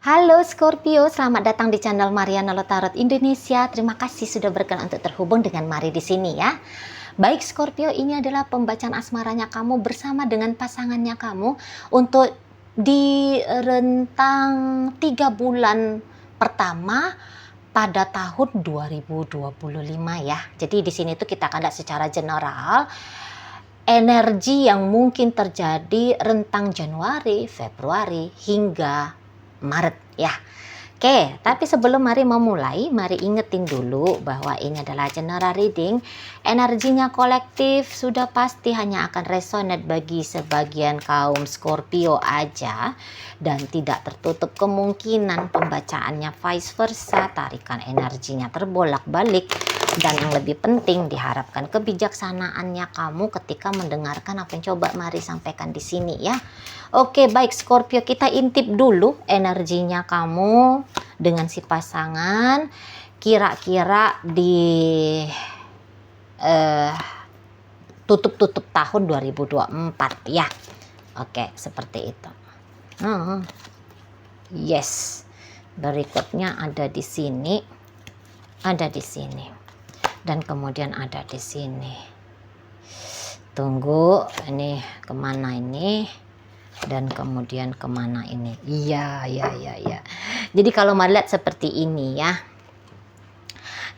Halo Scorpio, selamat datang di channel Mariana Lotarot Indonesia. Terima kasih sudah berkenan untuk terhubung dengan Mari di sini ya. Baik Scorpio, ini adalah pembacaan asmaranya kamu bersama dengan pasangannya kamu untuk di rentang 3 bulan pertama pada tahun 2025 ya. Jadi di sini tuh kita akan lihat secara general energi yang mungkin terjadi rentang Januari, Februari hingga Maret ya. Oke, tapi sebelum mari memulai, mari ingetin dulu bahwa ini adalah general reading. Energinya kolektif sudah pasti hanya akan resonate bagi sebagian kaum Scorpio aja, dan tidak tertutup kemungkinan pembacaannya vice versa, tarikan energinya terbolak-balik. Dan yang lebih penting, diharapkan kebijaksanaannya kamu ketika mendengarkan apa yang coba Mari sampaikan di sini ya. Oke, baik Scorpio, kita intip dulu energinya kamu dengan si pasangan kira-kira di tutup tahun 2024 ya. Oke, seperti itu. Yes. Berikutnya ada di sini. Ada di sini. Dan kemudian ada di sini. Tunggu, ini kemana ini? Dan kemudian kemana ini? Iya. Jadi kalau melihat seperti ini ya,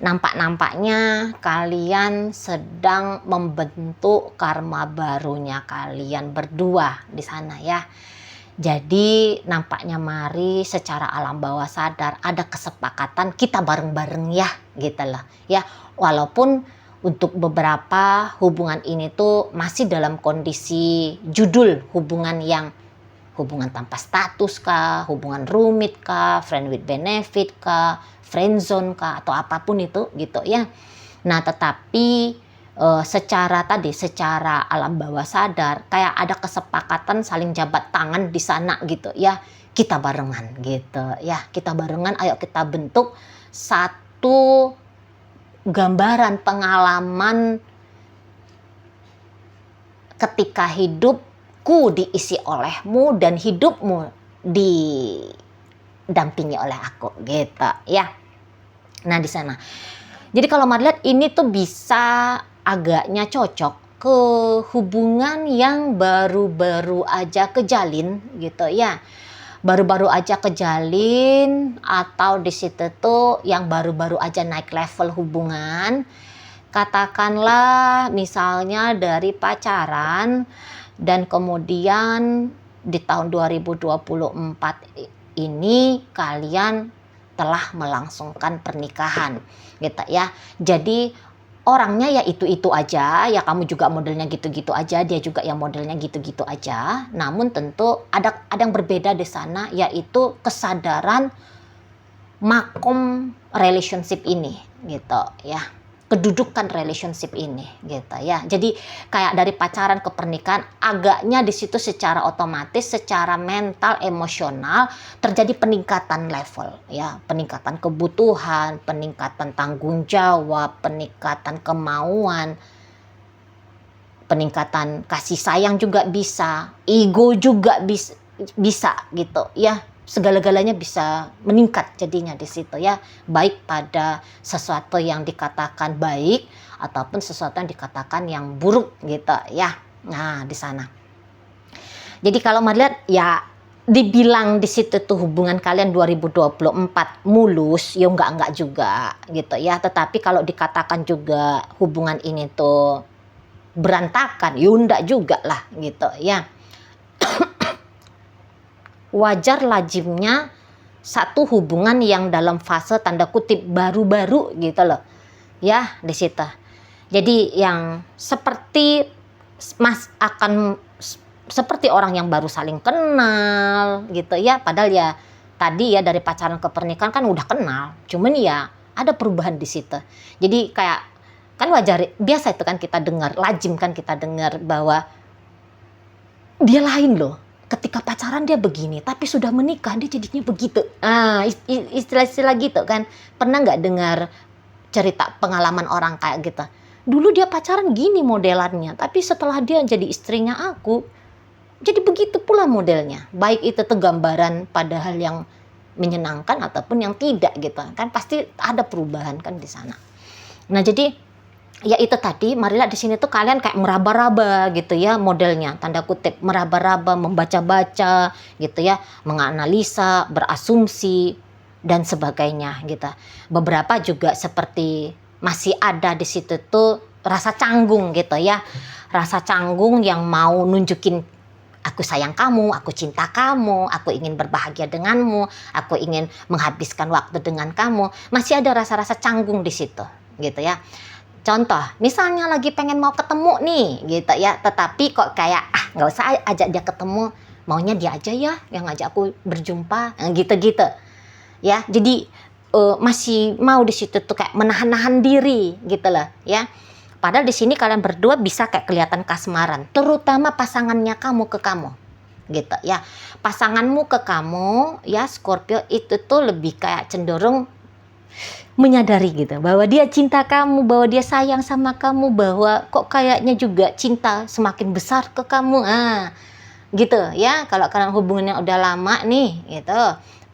nampaknya kalian sedang membentuk karma barunya kalian berdua di sana ya. Jadi nampaknya Mari secara alam bawah sadar ada kesepakatan kita bareng-bareng ya gitu loh ya. Walaupun untuk beberapa hubungan ini tuh masih dalam kondisi judul hubungan yang hubungan tanpa status kah, hubungan rumit kah, friend with benefit kah, friendzone kah, atau apapun itu gitu ya. Nah tetapi secara alam bawah sadar kayak ada kesepakatan saling jabat tangan di sana gitu ya, kita barengan gitu ya, kita barengan, ayo kita bentuk satu gambaran pengalaman ketika hidupku diisi olehmu dan hidupmu didampingi oleh aku gitu ya. Nah di sana jadi kalau Mari lihat ini tuh bisa agaknya cocok ke hubungan yang baru-baru aja kejalin gitu ya. Baru-baru aja kejalin, atau di situ tuh yang baru-baru aja naik level hubungan. Katakanlah misalnya dari pacaran dan kemudian di tahun 2024 ini kalian telah melangsungkan pernikahan gitu ya. Jadi orangnya ya itu-itu aja, ya kamu juga modelnya gitu-gitu aja, dia juga yang modelnya gitu-gitu aja. Namun tentu ada yang berbeda di sana, yaitu kesadaran makom relationship ini gitu ya. Kedudukan relationship ini gitu ya. Jadi kayak dari pacaran ke pernikahan agaknya di situ secara otomatis, secara mental, emosional terjadi peningkatan level ya, peningkatan kebutuhan, peningkatan tanggung jawab, peningkatan kemauan, peningkatan kasih sayang juga bisa, ego juga bisa gitu ya. Segala-galanya bisa meningkat jadinya di situ ya, baik pada sesuatu yang dikatakan baik ataupun sesuatu yang dikatakan yang buruk gitu ya. Nah di sana. Jadi kalau Mari lihat ya, dibilang di situ tuh hubungan kalian 2024 mulus, ya enggak juga gitu ya. Tetapi kalau dikatakan juga hubungan ini tuh berantakan, ya enggak juga lah gitu ya. Wajar lazimnya satu hubungan yang dalam fase tanda kutip baru-baru gitu loh ya di situ. Jadi yang seperti akan seperti orang yang baru saling kenal gitu ya, padahal ya tadi ya dari pacaran ke pernikahan kan udah kenal, cuman ya ada perubahan di situ. Jadi kayak kan wajar, biasa itu kan kita dengar, lazim kan kita dengar bahwa dia lain loh. Ketika pacaran dia begini, tapi sudah menikah dia jadinya begitu. Istilah-istilah gitu kan. Pernah nggak dengar cerita pengalaman orang kayak gitu? Dulu dia pacaran gini modelannya, tapi setelah dia jadi istrinya aku, jadi begitu pula modelnya. Baik itu tuh gambaran padahal yang menyenangkan ataupun yang tidak gitu kan, pasti ada perubahan kan di sana. Nah jadi ya itu tadi, marilah di sini tuh kalian kayak meraba-raba gitu ya, modelnya tanda kutip meraba-raba, membaca-baca gitu ya, menganalisa, berasumsi dan sebagainya gitu. Beberapa juga seperti masih ada di situ tuh rasa canggung gitu ya, rasa canggung yang mau nunjukin aku sayang kamu, aku cinta kamu, aku ingin berbahagia denganmu, aku ingin menghabiskan waktu dengan kamu. Masih ada rasa-rasa canggung di situ gitu ya. Contoh, misalnya lagi pengen mau ketemu nih gitu ya, tetapi kok kayak nggak usah ajak dia ketemu, maunya dia aja ya yang ngajak aku berjumpa, gitu-gitu ya. Jadi masih mau di situ tuh kayak menahan-nahan diri gitu loh ya. Padahal di sini kalian berdua bisa kayak kelihatan kasmaran, terutama pasangannya kamu ke kamu gitu ya. Pasanganmu ke kamu ya Scorpio itu tuh lebih kayak cenderung menyadari gitu bahwa dia cinta kamu, bahwa dia sayang sama kamu, bahwa kok kayaknya juga cinta semakin besar ke kamu. Gitu ya. Kalau kalian hubungannya udah lama nih gitu,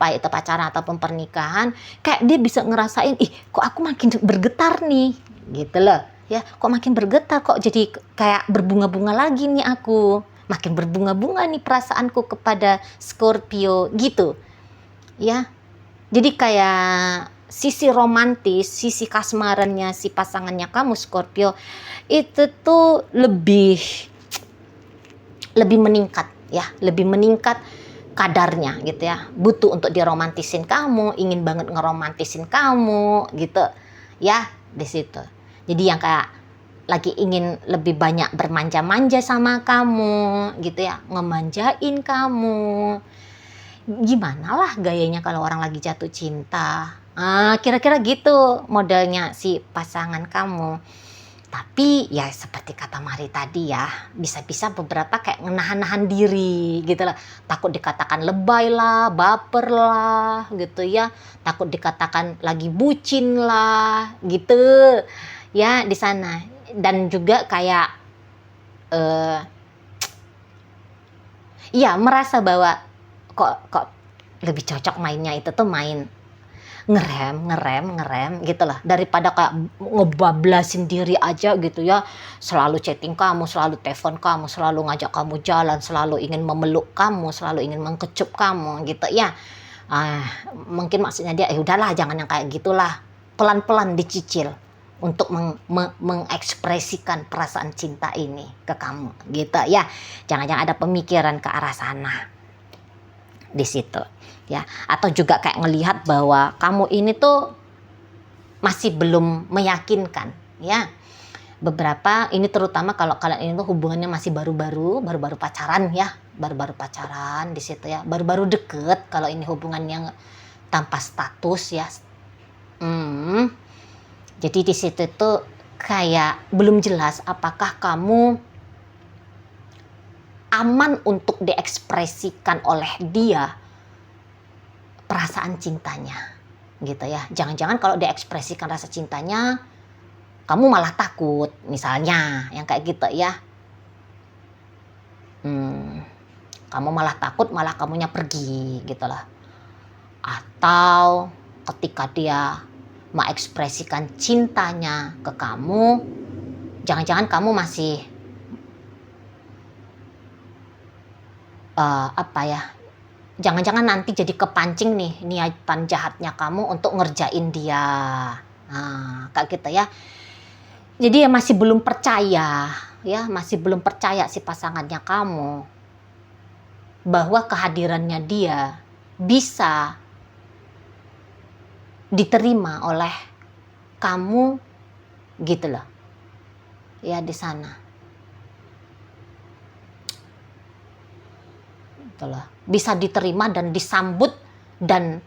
baik itu pacaran ataupun pernikahan, kayak dia bisa ngerasain, ih kok aku makin bergetar nih gitu loh ya, kok makin bergetar, kok jadi kayak berbunga-bunga lagi nih aku, makin berbunga-bunga nih perasaanku kepada Scorpio gitu ya. Jadi kayak sisi romantis, sisi kasmarannya si pasangannya kamu Scorpio itu tuh lebih meningkat ya, lebih meningkat kadarnya gitu ya. Butuh untuk diromantisin kamu, ingin banget ngeromantisin kamu gitu ya di situ. Jadi yang kayak lagi ingin lebih banyak bermanja-manja sama kamu gitu ya, ngemanjain kamu. Gimana lah gayanya kalau orang lagi jatuh cinta. Kira-kira gitu modelnya si pasangan kamu. Tapi ya seperti kata Mari tadi ya, bisa-bisa beberapa kayak menahan-nahan diri gitu lah. Takut dikatakan lebay lah, baper lah gitu ya. Takut dikatakan lagi bucin lah gitu ya di sana. Dan juga kayak ya merasa bahwa kok lebih cocok mainnya itu tuh main ngerem gitu lah, daripada kayak ngebablasin diri aja gitu ya, selalu chatting kamu, selalu telepon kamu, selalu ngajak kamu jalan, selalu ingin memeluk kamu, selalu ingin mengkecup kamu gitu ya. Mungkin maksudnya dia udahlah jangan yang kayak gitulah, pelan-pelan dicicil untuk mengekspresikan perasaan cinta ini ke kamu gitu ya. Jangan-jangan ada pemikiran ke arah sana di situ ya. Atau juga kayak ngelihat bahwa kamu ini tuh masih belum meyakinkan ya. Beberapa ini terutama kalau kalian ini tuh hubungannya masih baru-baru pacaran ya, baru-baru pacaran di situ ya, baru-baru deket. Kalau ini hubungannya tanpa status ya. Jadi di situ tuh kayak belum jelas apakah kamu aman untuk diekspresikan oleh dia perasaan cintanya gitu ya. Jangan-jangan kalau diekspresikan rasa cintanya kamu malah takut misalnya, yang kayak gitu ya. Kamu malah takut, malah kamunya pergi gitu lah. Atau ketika dia mengekspresikan cintanya ke kamu, jangan-jangan kamu masih jangan-jangan nanti jadi kepancing nih niatan jahatnya kamu untuk ngerjain dia. Kayak gitu ya. Jadi ya masih belum percaya ya, masih belum percaya si pasangannya kamu bahwa kehadirannya dia bisa diterima oleh kamu gitu loh. Ya di sana. Itulah, bisa diterima dan disambut, dan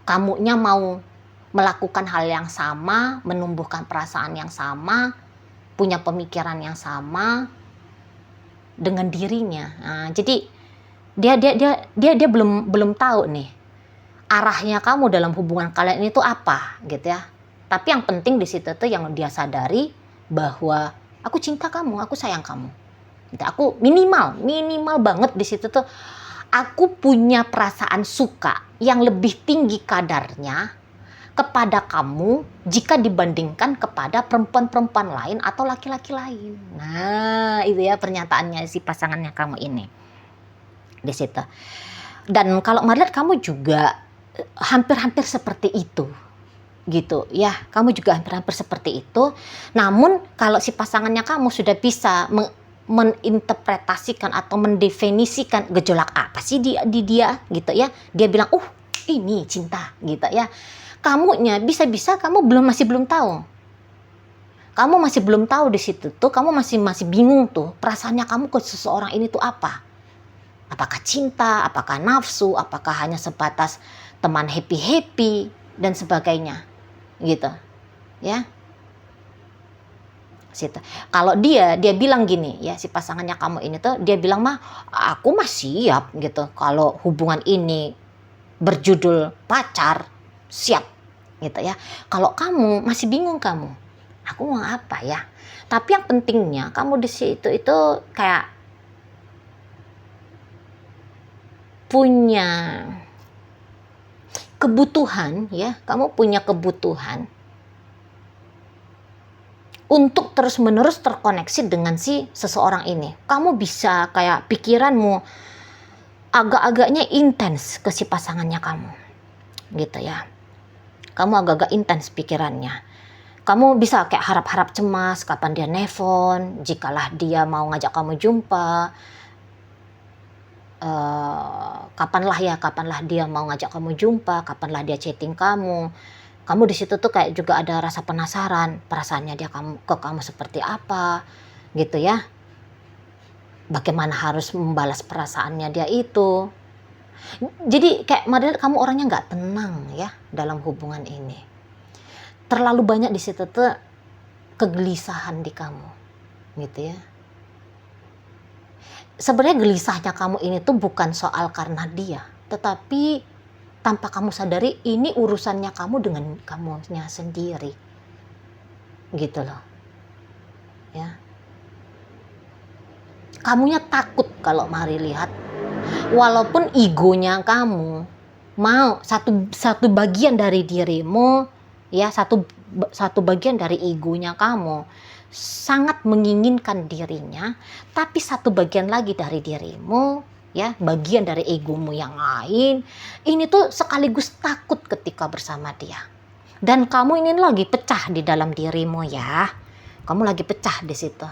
kamunya mau melakukan hal yang sama, menumbuhkan perasaan yang sama, punya pemikiran yang sama dengan dirinya. Jadi dia belum tahu nih arahnya kamu dalam hubungan kalian ini tuh apa gitu ya. Tapi yang penting di situ tuh yang dia sadari bahwa aku cinta kamu, aku sayang kamu. Aku minimal banget di situ tuh aku punya perasaan suka yang lebih tinggi kadarnya kepada kamu jika dibandingkan kepada perempuan-perempuan lain atau laki-laki lain. Nah, itu ya pernyataannya si pasangannya kamu ini. Di situ. Dan kalau melihat kamu juga hampir-hampir seperti itu. Gitu ya, kamu juga hampir-hampir seperti itu. Namun kalau si pasangannya kamu sudah bisa meninterpretasikan atau mendefinisikan gejolak apa sih di dia gitu ya, dia bilang ini cinta gitu ya, kamunya bisa-bisa kamu masih belum tahu, di situ tuh kamu masih bingung tuh perasaannya kamu ke seseorang ini tuh apakah cinta, apakah nafsu, apakah hanya sebatas teman happy dan sebagainya gitu ya. Situ. Kalau dia bilang gini ya, si pasangannya kamu ini tuh dia bilang mah aku mah siap gitu kalau hubungan ini berjudul pacar, siap gitu ya. Kalau kamu masih bingung, aku mau apa ya, tapi yang pentingnya kamu di situ itu kayak punya kebutuhan ya, kamu punya kebutuhan untuk terus-menerus terkoneksi dengan si seseorang ini. Kamu bisa kayak pikiranmu agak-agaknya intens ke si pasangannya kamu. Gitu ya. Kamu agak-agak intens pikirannya. Kamu bisa kayak harap-harap cemas kapan dia nelfon, jikalah dia mau ngajak kamu jumpa. Kapanlah dia mau ngajak kamu jumpa, kapanlah dia chatting kamu. Kamu di situ tuh kayak juga ada rasa penasaran, perasaannya dia ke kamu seperti apa, gitu ya. Bagaimana harus membalas perasaannya dia itu. Jadi kayak model kamu orangnya nggak tenang ya dalam hubungan ini. Terlalu banyak di situ tuh kegelisahan di kamu, gitu ya. Sebenarnya gelisahnya kamu ini tuh bukan soal karena dia, tetapi tanpa kamu sadari ini urusannya kamu dengan kamunya sendiri. Gitu loh. Ya. Kamunya takut kalau Mari lihat. Walaupun egonya kamu mau satu bagian dari dirimu ya, satu bagian dari egonya kamu sangat menginginkan dirinya, tapi satu bagian lagi dari dirimu ya, bagian dari egomu yang lain ini tuh sekaligus takut ketika bersama dia. Dan kamu ini lagi pecah di dalam dirimu ya. Kamu lagi pecah di situ.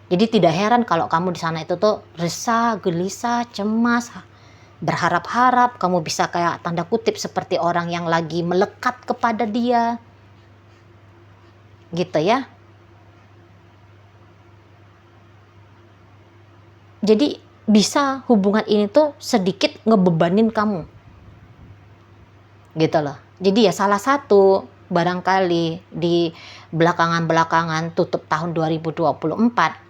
Jadi tidak heran kalau kamu di sana itu tuh resah, gelisah, cemas, berharap-harap, kamu bisa kayak tanda kutip seperti orang yang lagi melekat kepada dia. Gitu ya. Jadi bisa hubungan ini tuh sedikit ngebebanin kamu. Gitu loh. Jadi ya salah satu barangkali di belakangan tutup tahun 2024,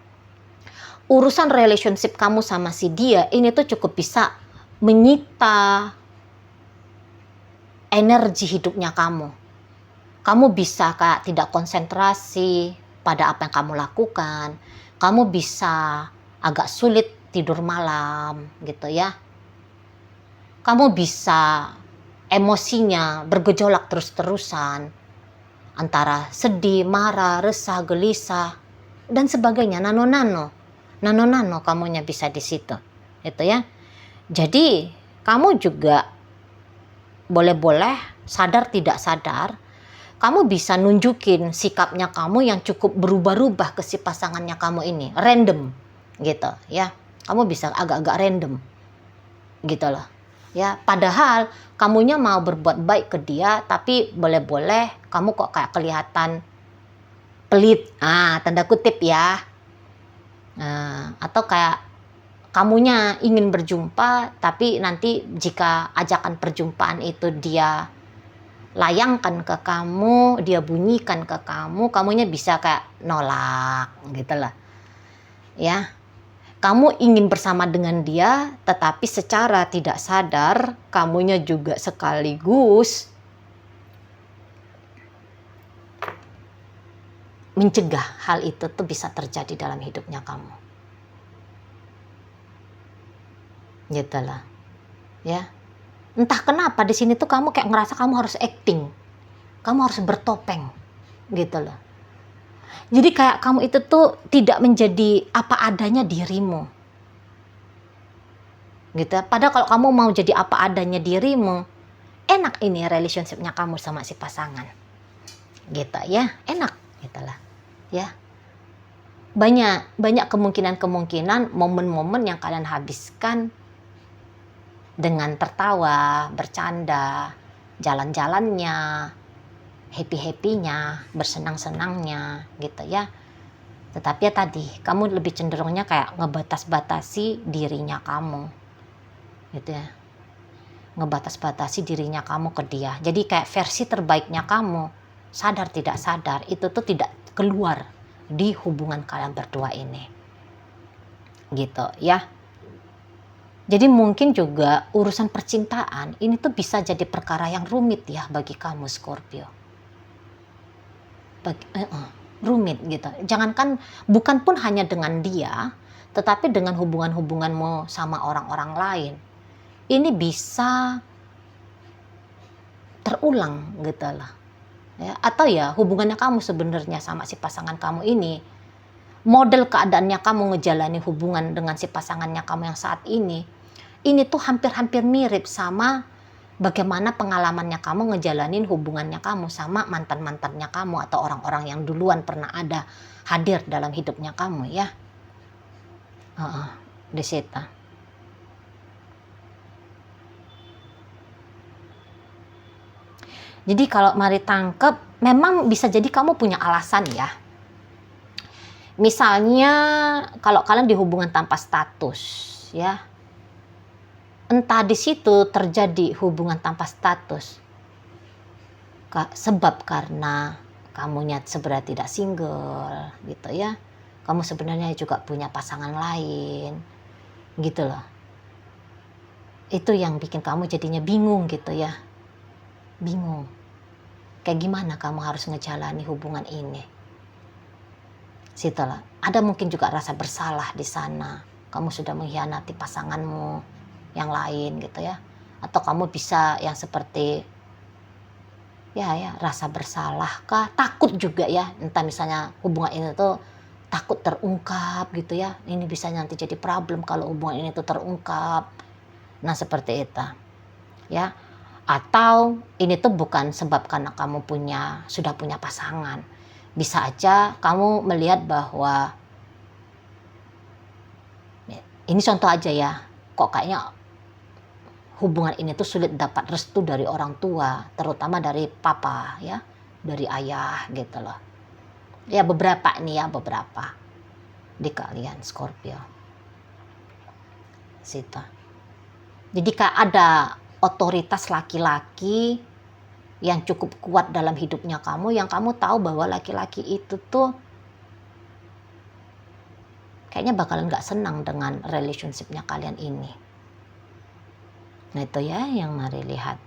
urusan relationship kamu sama si dia ini tuh cukup bisa menyita energi hidupnya kamu. Kamu bisa kayak tidak konsentrasi pada apa yang kamu lakukan. Kamu bisa agak sulit tidur malam gitu ya. Kamu bisa emosinya bergejolak terus-terusan. Antara sedih, marah, resah, gelisah, dan sebagainya. Nano kamunya bisa di situ. Itu ya. Jadi kamu juga boleh-boleh sadar tidak sadar kamu bisa nunjukin sikapnya kamu yang cukup berubah-ubah ke si pasangannya kamu ini, random gitu ya. Kamu bisa agak-agak random gitu loh ya, padahal kamunya mau berbuat baik ke dia, tapi boleh-boleh kamu kok kayak kelihatan pelit, tanda kutip ya. Atau kayak kamunya ingin berjumpa, tapi nanti jika ajakan perjumpaan itu dia layangkan ke kamu, dia bunyikan ke kamu, kamunya bisa kayak nolak gitu lah ya. Kamu ingin bersama dengan dia, tetapi secara tidak sadar kamunya juga sekaligus mencegah hal itu tuh bisa terjadi dalam hidupnya kamu. gitu loh ya. Entah kenapa di sini tuh kamu kayak ngerasa kamu harus acting, kamu harus bertopeng gitu loh. Jadi kayak kamu itu tuh tidak menjadi apa adanya dirimu gitu. Padahal kalau kamu mau jadi apa adanya dirimu, enak ini relationship-nya kamu sama si pasangan gitu ya, enak gitu lah ya. Banyak kemungkinan momen-momen yang kalian habiskan dengan tertawa, bercanda, jalan-jalannya, happy-happynya, bersenang-senangnya gitu ya. Tetapi ya tadi, kamu lebih cenderungnya kayak ngebatas-batasi dirinya kamu gitu ya. Ngebatas-batasi dirinya kamu ke dia. Jadi kayak versi terbaiknya kamu, sadar tidak sadar, itu tuh tidak keluar di hubungan kalian berdua ini gitu ya. Jadi mungkin juga urusan percintaan ini tuh bisa jadi perkara yang rumit ya bagi kamu Scorpio. Rumit gitu. Jangankan, bukan pun hanya dengan dia, tetapi dengan hubungan-hubunganmu sama orang-orang lain. Ini bisa terulang gitu lah. Ya, atau ya hubungannya kamu sebenarnya sama si pasangan kamu ini, model keadaannya kamu ngejalani hubungan dengan si pasangannya kamu yang saat ini tuh hampir-hampir mirip sama bagaimana pengalamannya kamu ngejalanin hubungannya kamu sama mantan-mantannya kamu atau orang-orang yang duluan pernah ada hadir dalam hidupnya kamu ya. Di situ. Jadi kalau mari tangkep, memang bisa jadi kamu punya alasan ya. Misalnya kalau kalian di hubungan tanpa status ya, entah di situ terjadi hubungan tanpa status sebab karena kamunya sebenarnya tidak single gitu ya, kamu sebenarnya juga punya pasangan lain gitu loh. Itu yang bikin kamu jadinya bingung gitu ya, bingung kayak gimana kamu harus ngejalani hubungan ini. Situlah ada mungkin juga rasa bersalah di sana, kamu sudah mengkhianati pasanganmu yang lain gitu ya, atau kamu bisa yang seperti ya rasa bersalah kah, takut juga ya, entah misalnya hubungan ini tuh takut terungkap gitu ya, ini bisa nanti jadi problem kalau hubungan ini tuh terungkap, nah seperti itu ya. Atau ini tuh bukan sebab karena kamu sudah punya pasangan, bisa aja kamu melihat bahwa ini contoh aja ya, kok kayaknya hubungan ini tuh sulit dapat restu dari orang tua, terutama dari papa ya, dari ayah gitu loh. Ya beberapa di kalian Scorpio. Situ. Jadi kayak ada otoritas laki-laki yang cukup kuat dalam hidupnya kamu, yang kamu tahu bahwa laki-laki itu tuh kayaknya bakalan gak senang dengan relationship-nya kalian ini. Nah itu ya yang mari lihat.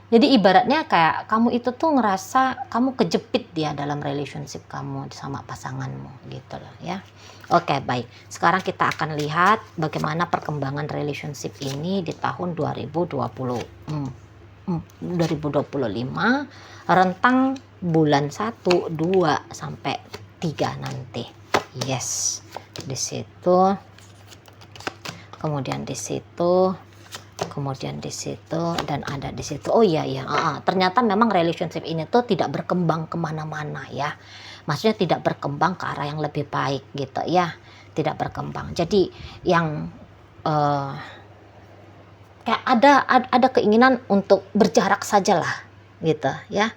Jadi ibaratnya kayak kamu itu tuh ngerasa kamu kejepit dia dalam relationship kamu sama pasanganmu gitu loh ya. Oke baik, sekarang kita akan lihat bagaimana perkembangan relationship ini di tahun 2025 rentang bulan 1, 2 sampai 3 nanti. Yes, di situ. Kemudian di situ, kemudian di situ, dan ada di situ. Oh iya, ternyata memang relationship ini tuh tidak berkembang kemana-mana ya. Maksudnya tidak berkembang ke arah yang lebih baik gitu ya. Tidak berkembang. Jadi yang kayak ada keinginan untuk berjarak sajalah gitu ya.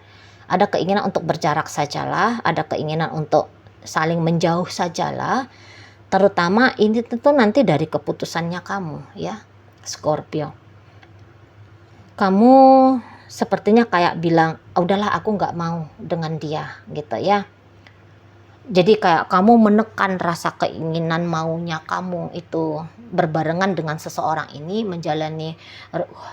Ada keinginan untuk berjarak sajalah, ada keinginan untuk saling menjauh sajalah. Terutama ini tentu nanti dari keputusannya kamu ya Scorpio. Kamu sepertinya kayak bilang, udahlah aku nggak mau dengan dia gitu ya. Jadi kayak kamu menekan rasa keinginan maunya kamu itu berbarengan dengan seseorang ini, menjalani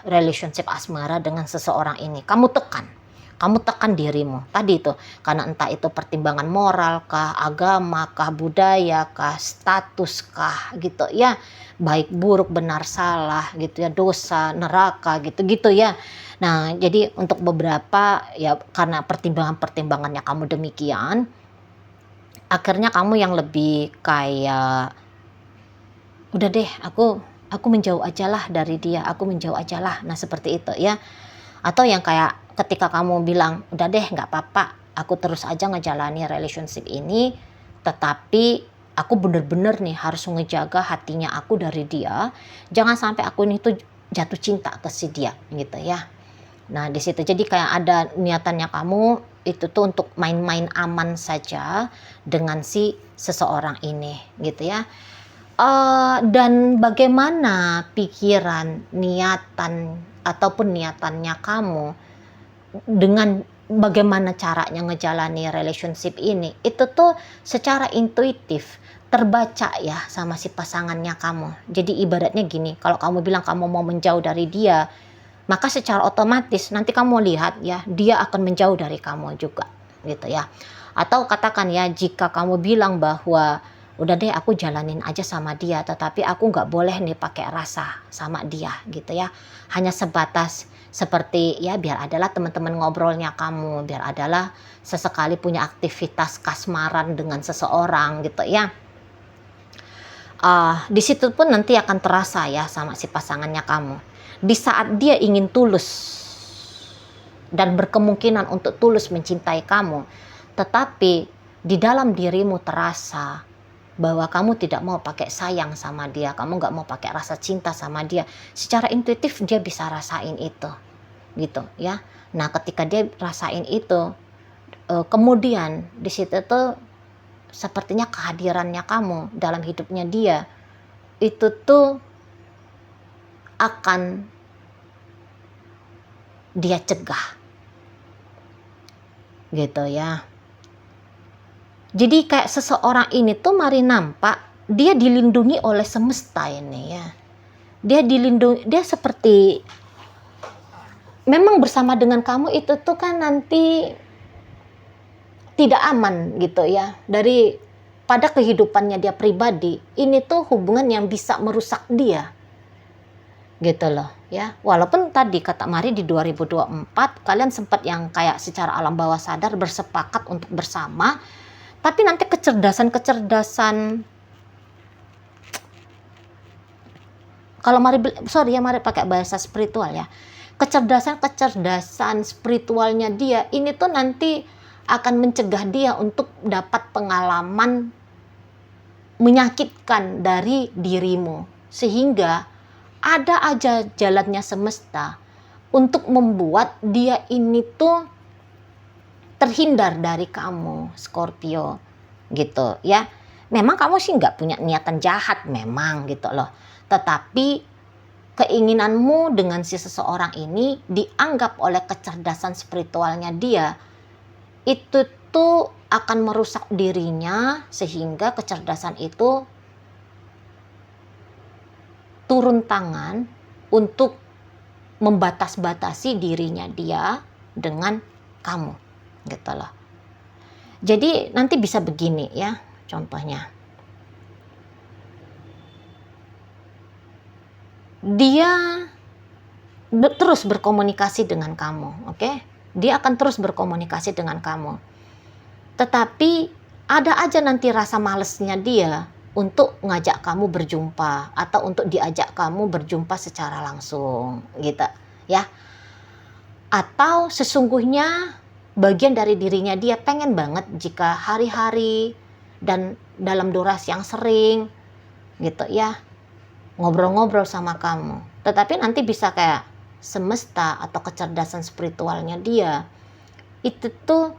relationship asmara dengan seseorang ini. Kamu tekan. kamu tekan dirimu tadi itu, karena entah itu pertimbangan moral kah, agama kah, budaya kah, status kah gitu ya, baik buruk benar salah gitu ya, dosa neraka gitu-gitu ya. Nah jadi untuk beberapa ya, karena pertimbangannya kamu demikian, akhirnya kamu yang lebih kayak udah deh, aku menjauh aja lah dari dia, aku menjauh aja lah. Nah seperti itu ya. Atau yang kayak ketika kamu bilang udah deh nggak apa-apa, aku terus aja ngejalani relationship ini, tetapi aku bener-bener nih harus ngejaga hatinya aku dari dia, jangan sampai aku ini tuh jatuh cinta ke si dia gitu ya. Nah di situ jadi kayak ada niatannya kamu itu tuh untuk main-main aman saja dengan si seseorang ini gitu ya. Dan bagaimana pikiran, niatan, ataupun niatannya kamu dengan bagaimana caranya ngejalani relationship ini, itu tuh secara intuitif terbaca ya sama si pasangannya kamu. Jadi ibaratnya gini, kalau kamu bilang kamu mau menjauh dari dia, maka secara otomatis nanti kamu lihat ya, dia akan menjauh dari kamu juga gitu ya. Atau katakan ya, jika kamu bilang bahwa udah deh aku jalanin aja sama dia, tetapi aku nggak boleh nih pakai rasa sama dia gitu ya, hanya sebatas seperti ya biar adalah teman-teman ngobrolnya kamu, biar adalah sesekali punya aktivitas kasmaran dengan seseorang gitu ya. Di situ pun nanti akan terasa ya sama si pasangannya kamu. Di saat dia ingin tulus dan berkemungkinan untuk tulus mencintai kamu, tetapi di dalam dirimu terasa bahwa kamu tidak mau pakai sayang sama dia, kamu nggak mau pakai rasa cinta sama dia. Secara intuitif dia bisa rasain itu, gitu ya. Nah ketika dia rasain itu, kemudian di situ tuh sepertinya kehadirannya kamu dalam hidupnya dia itu tuh akan dia cegah gitu ya. Jadi kayak seseorang ini tuh mari nampak dia dilindungi oleh semesta ini ya. Dia dilindungi, dia seperti memang bersama dengan kamu itu tuh kan nanti tidak aman gitu ya, dari pada kehidupannya dia pribadi. Ini tuh hubungan yang bisa merusak dia gitu loh ya. Walaupun tadi kata Mari di 2024 kalian sempat yang kayak secara alam bawah sadar bersepakat untuk bersama, tapi nanti kecerdasan kalau Mari Mari pakai bahasa spiritual ya, kecerdasan spiritualnya dia ini tuh nanti akan mencegah dia untuk dapat pengalaman menyakitkan dari dirimu, sehingga ada aja jalannya semesta untuk membuat dia ini tuh terhindar dari kamu, Scorpio gitu ya. Memang kamu sih nggak punya niatan jahat memang gitu loh, tetapi keinginanmu dengan si seseorang ini dianggap oleh kecerdasan spiritualnya dia itu tuh akan merusak dirinya, sehingga kecerdasan itu turun tangan untuk membatas-batasi dirinya dia dengan kamu gitu loh. Jadi nanti bisa begini ya contohnya, dia terus berkomunikasi dengan kamu, oke? Dia akan terus berkomunikasi dengan kamu, tetapi ada aja nanti rasa malesnya dia untuk ngajak kamu berjumpa atau untuk diajak kamu berjumpa secara langsung gitu ya. Atau sesungguhnya bagian dari dirinya dia pengen banget jika hari-hari dan dalam durasi yang sering gitu ya ngobrol-ngobrol sama kamu, tetapi nanti bisa kayak semesta atau kecerdasan spiritualnya dia itu tuh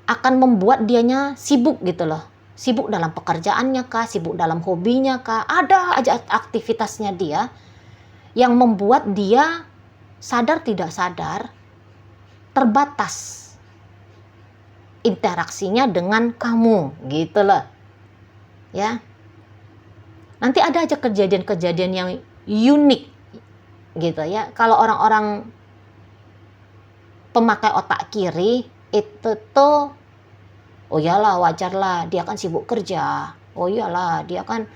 akan membuat dianya sibuk gitu loh, sibuk dalam pekerjaannya kah, sibuk dalam hobinya kah, ada aja aktivitasnya dia yang membuat dia sadar tidak sadar terbatas interaksinya dengan kamu gitu loh ya. Nanti ada aja kejadian-kejadian yang unik gitu ya. Kalau orang-orang pemakai otak kiri itu tuh, oh iyalah wajar lah, dia kan sibuk kerja, oh iyalah dia kan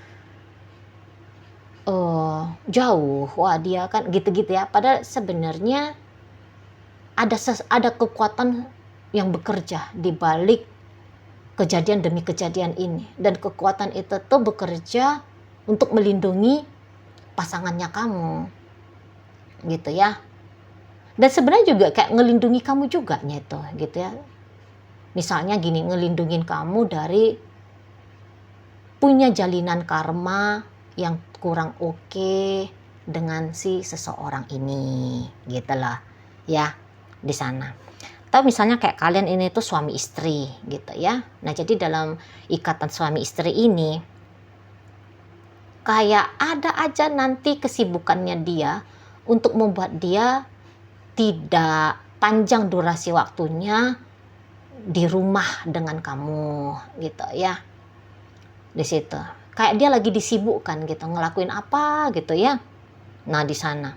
jauh, wah dia kan gitu-gitu ya. Padahal sebenarnya ada kekuatan yang bekerja di balik kejadian demi kejadian ini, dan kekuatan itu tuh bekerja untuk melindungi pasangannya kamu, gitu ya. Dan sebenarnya juga kayak ngelindungi kamu juga itu, gitu ya. Misalnya gini, ngelindungin kamu dari punya jalinan karma yang kurang oke dengan si seseorang ini, gitu loh, ya, di sana. Atau misalnya kayak kalian ini tuh suami istri, gitu ya. Nah, jadi dalam ikatan suami istri ini, kayak ada aja nanti kesibukannya dia untuk membuat dia tidak panjang durasi waktunya di rumah dengan kamu, gitu ya. Di situ kayak dia lagi disibukkan gitu, ngelakuin apa gitu ya. Nah, di sana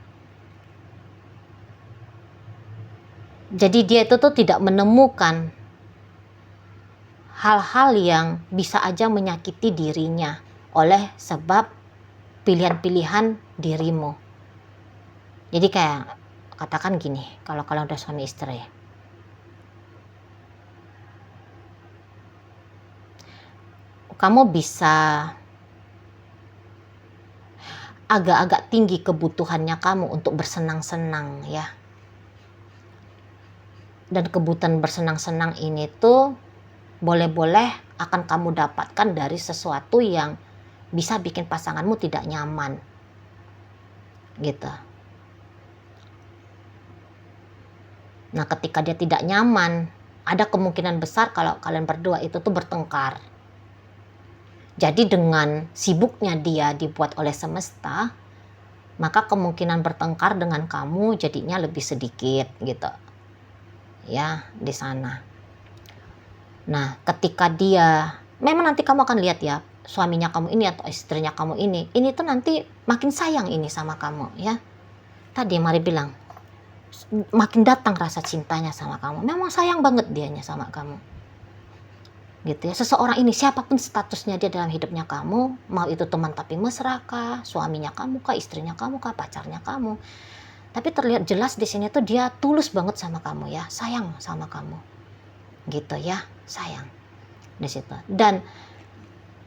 jadi dia itu tuh tidak menemukan hal-hal yang bisa aja menyakiti dirinya oleh sebab pilihan-pilihan dirimu. Jadi kayak katakan gini, kalau kalian udah suami istri, kamu bisa agak-agak tinggi kebutuhannya kamu untuk bersenang-senang ya. Dan kebutuhan bersenang-senang ini tuh boleh-boleh akan kamu dapatkan dari sesuatu yang bisa bikin pasanganmu tidak nyaman, gitu. Nah, ketika dia tidak nyaman, ada kemungkinan besar kalau kalian berdua itu tuh bertengkar. Jadi dengan sibuknya dia dibuat oleh semesta, maka kemungkinan bertengkar dengan kamu jadinya lebih sedikit, gitu. Ya, di sana. Nah, ketika dia, memang nanti kamu akan lihat ya, suaminya kamu ini atau istrinya kamu ini tuh nanti makin sayang ini sama kamu ya. Tadi Mari bilang, makin datang rasa cintanya sama kamu. Memang sayang banget dianya sama kamu. Gitu ya. Seseorang ini siapapun statusnya dia dalam hidupnya kamu, mau itu teman tapi mesra kah, suaminya kamu kah, istrinya kamu kah, pacarnya kamu. Tapi terlihat jelas di sini tuh dia tulus banget sama kamu ya, sayang sama kamu. Gitu ya, sayang di situ. Dan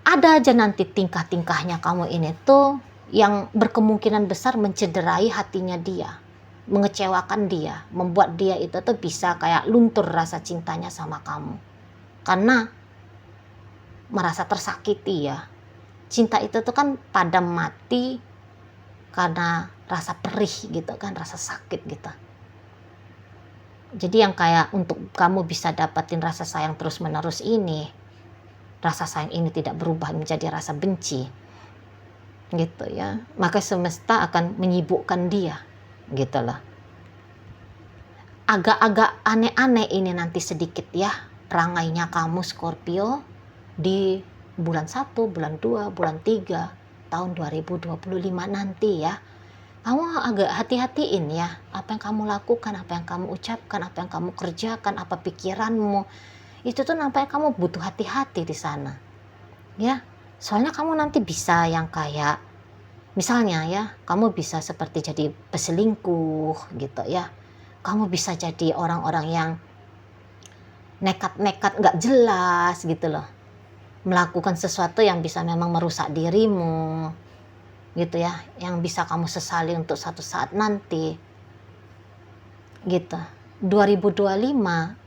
ada aja nanti tingkah-tingkahnya kamu ini tuh yang berkemungkinan besar mencederai hatinya dia, mengecewakan dia, membuat dia itu tuh bisa kayak luntur rasa cintanya sama kamu. Karena merasa tersakiti ya. Cinta itu tuh kan padam mati karena rasa perih gitu kan, rasa sakit gitu. Jadi yang kayak untuk kamu bisa dapatin rasa sayang terus menerus ini, rasa sayang ini tidak berubah menjadi rasa benci, gitu ya, maka semesta akan menyibukkan dia, gitu loh. Agak-agak aneh-aneh ini nanti sedikit ya perangainya kamu Scorpio di bulan 1, bulan 2, bulan 3 tahun 2025 nanti ya. Kamu agak hati-hatiin ya, apa yang kamu lakukan, apa yang kamu ucapkan, apa yang kamu kerjakan, apa pikiranmu. Itu tuh nampaknya kamu butuh hati-hati di sana. Ya, soalnya kamu nanti bisa yang kayak, misalnya ya, kamu bisa seperti jadi peselingkuh gitu ya. Kamu bisa jadi orang-orang yang nekat-nekat gak jelas gitu loh. Melakukan sesuatu yang bisa memang merusak dirimu. Gitu ya, yang bisa kamu sesali untuk satu saat nanti gitu. 2025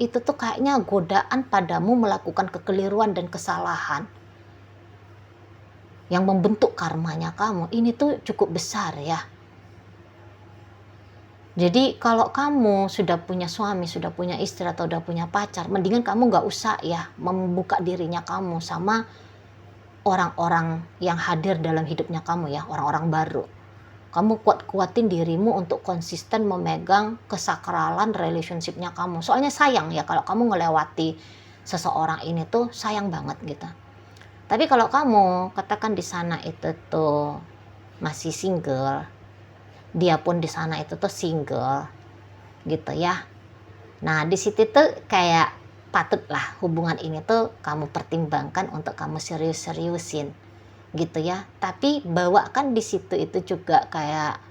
itu tuh kayaknya godaan padamu melakukan kekeliruan dan kesalahan yang membentuk karmanya kamu ini tuh cukup besar ya. Jadi kalau kamu sudah punya suami, sudah punya istri atau sudah punya pacar, mendingan kamu gak usah ya membuka dirinya kamu sama orang-orang yang hadir dalam hidupnya kamu ya, orang-orang baru. Kamu kuat-kuatin dirimu untuk konsisten memegang kesakralan relationship-nya kamu. Soalnya sayang ya kalau kamu ngelewati seseorang ini tuh sayang banget gitu. Tapi kalau kamu katakan di sana itu tuh masih single, dia pun di sana itu tuh single gitu ya. Nah, di situ tuh kayak patutlah hubungan ini tuh kamu pertimbangkan untuk kamu serius-seriusin gitu ya. Tapi bawakan di situ itu juga kayak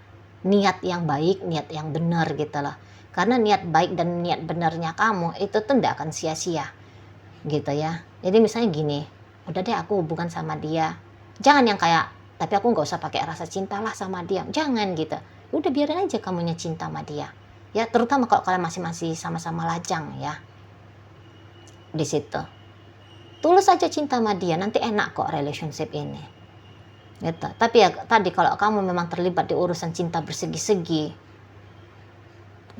niat yang baik, niat yang benar gitu loh. Karena niat baik dan niat benarnya kamu itu tuh tidak akan sia-sia gitu ya. Jadi misalnya gini, udah deh aku hubungan sama dia. Jangan yang kayak, tapi aku nggak usah pakai rasa cinta lah sama dia. Jangan gitu. Udah biarin aja kamunya cinta sama dia. Ya, terutama kalau kalian masih sama-sama lajang ya. Di situ. Tulus aja cinta sama dia, nanti enak kok relationship ini. Gitu. Tapi ya tadi kalau kamu memang terlibat di urusan cinta bersegi-segi,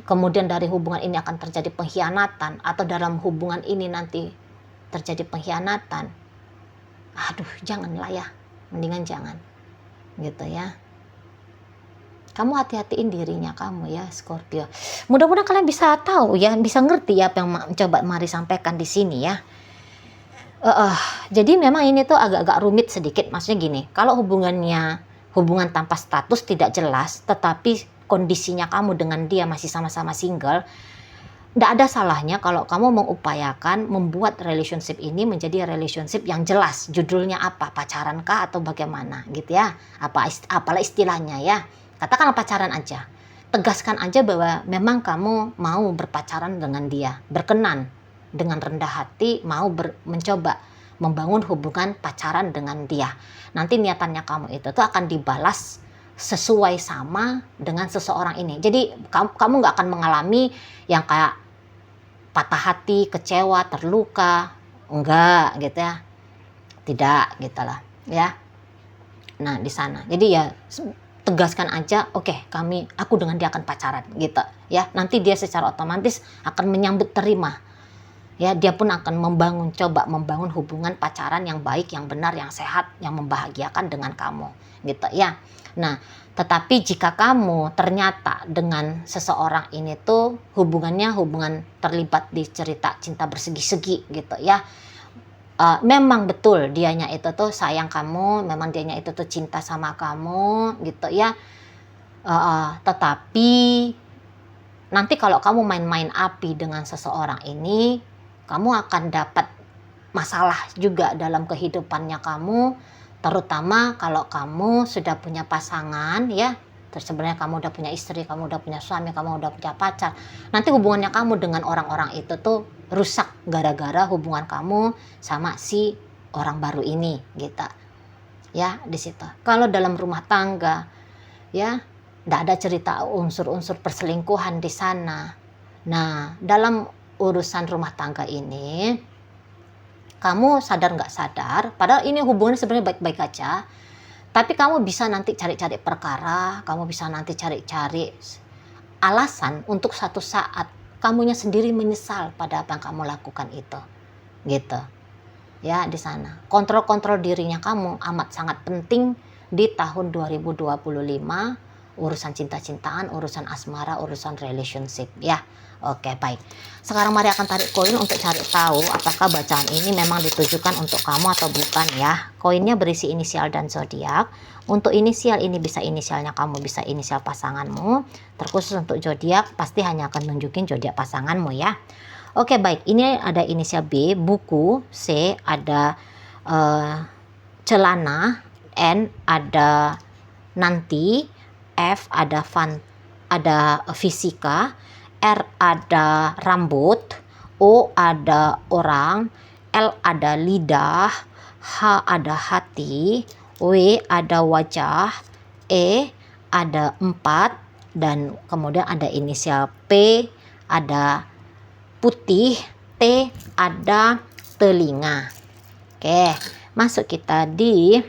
kemudian dari hubungan ini akan terjadi pengkhianatan, atau dalam hubungan ini nanti terjadi pengkhianatan, aduh janganlah ya, mendingan jangan gitu ya. Kamu hati-hatiin dirinya kamu ya Scorpio. Mudah-mudahan kalian bisa tahu ya, bisa ngerti ya apa yang coba Mari sampaikan di sini ya. Jadi memang ini tuh agak-agak rumit sedikit, maksudnya gini, kalau hubungan tanpa status tidak jelas, tetapi kondisinya kamu dengan dia masih sama-sama single, tidak ada salahnya kalau kamu mengupayakan membuat relationship ini menjadi relationship yang jelas. Judulnya apa? Pacaran kah atau bagaimana gitu ya? Apalah istilahnya ya. Katakanlah pacaran aja. Tegaskan aja bahwa memang kamu mau berpacaran dengan dia. Berkenan dengan rendah hati mau mencoba membangun hubungan pacaran dengan dia. Nanti niatannya kamu itu tuh akan dibalas sesuai sama dengan seseorang ini. Jadi kamu nggak akan mengalami yang kayak patah hati, kecewa, terluka, enggak gitu ya, tidak gitu lah ya. Nah di sana, jadi ya tegaskan aja, oke, aku dengan dia akan pacaran gitu ya. Nanti dia secara otomatis akan menyambut terima ya, dia pun akan coba membangun hubungan pacaran yang baik, yang benar, yang sehat, yang membahagiakan dengan kamu gitu ya. Nah, tetapi jika kamu ternyata dengan seseorang ini tuh hubungan terlibat di cerita cinta bersegi-segi gitu ya, memang betul dianya itu tuh sayang kamu, memang dianya itu tuh cinta sama kamu gitu ya, tetapi nanti kalau kamu main-main api dengan seseorang ini, kamu akan dapat masalah juga dalam kehidupannya kamu, terutama kalau kamu sudah punya pasangan ya. Terus sebenarnya kamu udah punya istri, kamu udah punya suami, kamu udah punya pacar. Nanti hubungannya kamu dengan orang-orang itu tuh rusak gara-gara hubungan kamu sama si orang baru ini gitu. Ya, di situ. Kalau dalam rumah tangga ya, tidak ada cerita unsur-unsur perselingkuhan di sana. Nah, dalam urusan rumah tangga ini, kamu sadar nggak sadar, padahal ini hubungan sebenarnya baik-baik aja, tapi kamu bisa nanti cari-cari perkara, kamu bisa nanti cari-cari alasan untuk satu saat kamunya sendiri menyesal pada apa yang kamu lakukan itu, gitu. Ya, di sana. Kontrol dirinya kamu amat sangat penting di tahun 2025, urusan cinta-cintaan, urusan asmara, urusan relationship ya. Oke, baik. Sekarang Mari akan tarik koin untuk cari tahu apakah bacaan ini memang ditujukan untuk kamu atau bukan ya. Koinnya berisi inisial dan zodiak. Untuk inisial ini bisa inisialnya kamu, bisa inisial pasanganmu. Terkhusus untuk zodiak pasti hanya akan nunjukin zodiak pasanganmu ya. Oke, baik. Ini ada inisial B, buku, C ada celana, N ada nanti, F ada fisika, R ada rambut, O ada orang, L ada lidah, H ada hati, W ada wajah, E ada 4, dan kemudian ada inisial P ada putih, T ada telinga. Oke, masuk kita di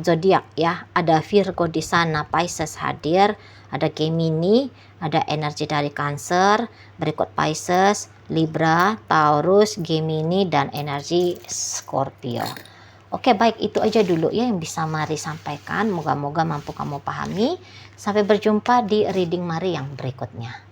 zodiak ya. Ada Virgo di sana, Pisces hadir, ada Gemini, ada energi dari Cancer, berikut Pisces, Libra, Taurus, Gemini, dan energi Scorpio. Oke, baik, itu aja dulu ya yang bisa Mari sampaikan. Moga-moga mampu kamu pahami. Sampai berjumpa di reading Mari yang berikutnya.